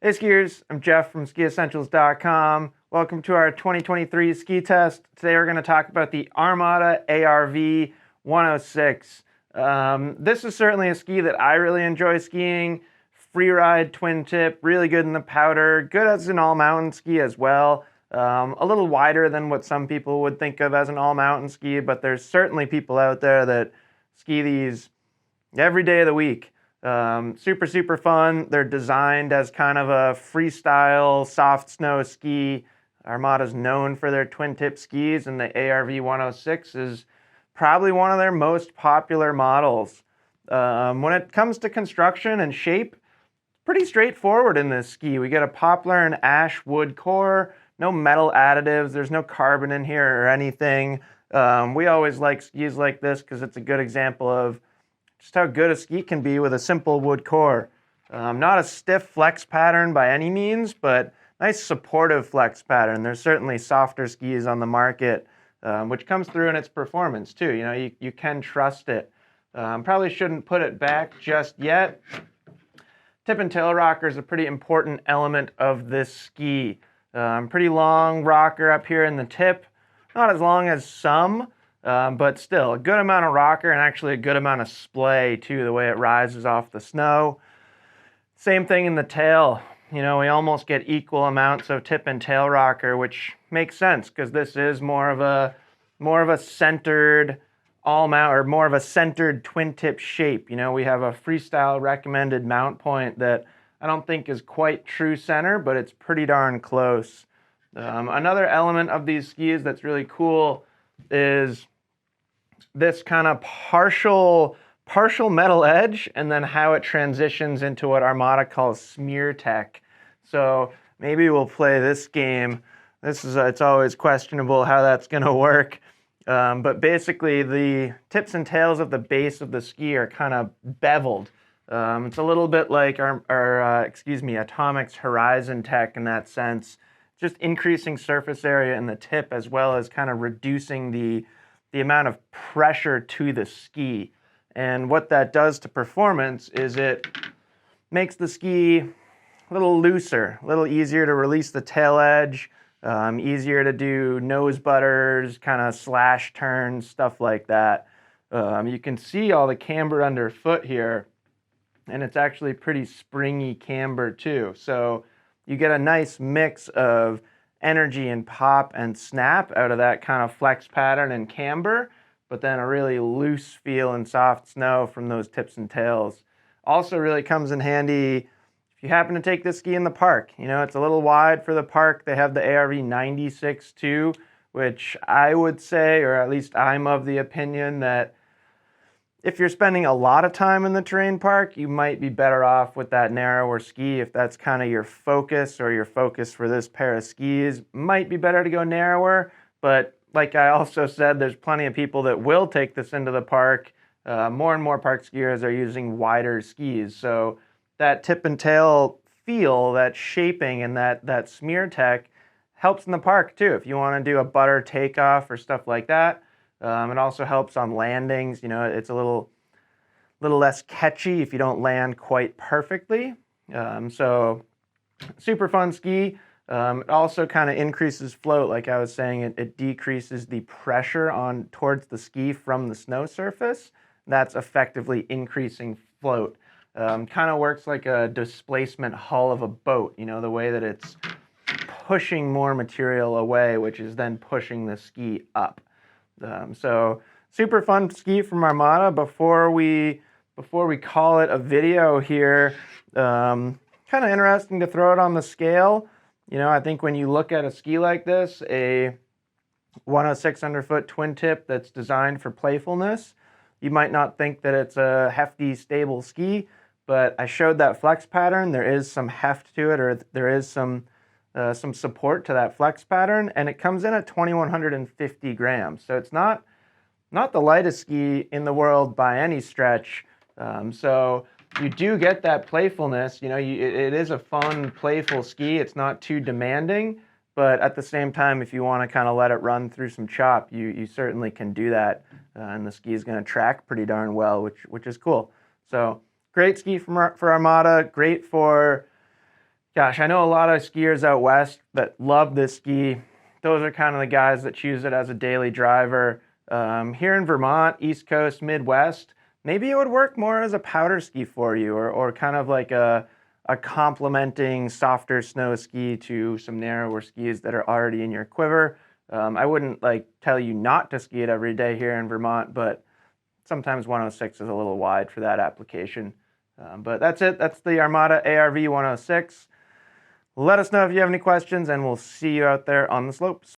Hey skiers, I'm Jeff from skiessentials.com. Welcome to our 2023 ski test. Today we're going to talk about the Armada ARV 106. This is certainly a ski that I really enjoy skiing. Free ride, twin tip, really good in the powder, good as an all-mountain ski as well. A little wider than what some people would think of as an all-mountain ski, but there's certainly people out there that ski these every day of the week. Super fun. They're designed as kind of a freestyle soft snow ski. Armada's known for their twin tip skis, and the ARV 106 is probably one of their most popular models. When it comes to construction and shape, pretty straightforward in this ski. We get a poplar and ash wood core, no metal additives, there's no carbon in here or anything. We always like skis like this because it's a good example of just how good a ski can be with a simple wood core. Not a stiff flex pattern by any means, but nice supportive flex pattern. There's certainly softer skis on the market, which comes through in its performance too. You know, you can trust it. Probably shouldn't put it back just yet. Tip and tail rocker is a pretty important element of this ski. Pretty long rocker up here in the tip, not as long as some, but still a good amount of rocker and actually a good amount of splay too, the way it rises off the snow. Same thing in the tail. You know, we almost get equal amounts of tip and tail rocker, which makes sense because this is more of a centered all-mount, or more of a centered twin tip shape. You know, we have a freestyle recommended mount point that I don't think is quite true center, but it's pretty darn close. Another element of these skis that's really cool is this kind of partial metal edge, and then how it transitions into what Armada calls smear tech. So maybe we'll play this game. It's always questionable how that's going to work. But basically the tips and tails of the base of the ski are kind of beveled. It's a little bit like Atomic's Horizon Tech in that sense, just increasing surface area in the tip as well as kind of reducing the amount of pressure to the ski. And what that does to performance is it makes the ski a little looser, a little easier to release the tail edge, easier to do nose butters, kind of slash turns, stuff like that. You can see all the camber underfoot here, and it's actually pretty springy camber too. So you get a nice mix of energy and pop and snap out of that kind of flex pattern and camber, but then a really loose feel and soft snow from those tips and tails. Also really comes in handy if you happen to take this ski in the park. You know, it's a little wide for the park. They have the ARV 96 too, which I would say, or at least I'm of the opinion that if you're spending a lot of time in the terrain park, you might be better off with that narrower ski. If that's kind of your focus, or your focus for this pair of skis, might be better to go narrower. But like I also said, there's plenty of people that will take this into the park. More and more park skiers are using wider skis. So that tip and tail feel, that shaping, and that smear tech helps in the park too. If you want to do a butter takeoff or stuff like that. It also helps on landings. You know, it's a little less catchy if you don't land quite perfectly. So super fun ski. It also kind of increases float. Like I was saying, it decreases the pressure towards the ski from the snow surface. That's effectively increasing float. Kind of works like a displacement hull of a boat, you know, the way that it's pushing more material away, which is then pushing the ski up. So super fun ski from Armada. Before we call it a video here, kind of interesting to throw it on the scale. You know, I think when you look at a ski like this, a 106 underfoot twin tip that's designed for playfulness, you might not think that it's a hefty, stable ski, but I showed that flex pattern. There is some heft to it, or there is some support to that flex pattern, and it comes in at 2,150 grams. So it's not the lightest ski in the world by any stretch. So you do get that playfulness. You know, it is a fun, playful ski. It's not too demanding, but at the same time, if you want to kind of let it run through some chop, you certainly can do that, and the ski is going to track pretty darn well, which is cool. So great ski for Armada. Great for Gosh, I know a lot of skiers out west that love this ski. Those are kind of the guys that choose it as a daily driver. Here in Vermont, East Coast, Midwest, maybe it would work more as a powder ski for you, or kind of like a complementing softer snow ski to some narrower skis that are already in your quiver. I wouldn't like tell you not to ski it every day here in Vermont, but sometimes 106 is a little wide for that application. But that's it. That's the Armada ARV 106. Let us know if you have any questions, and we'll see you out there on the slopes.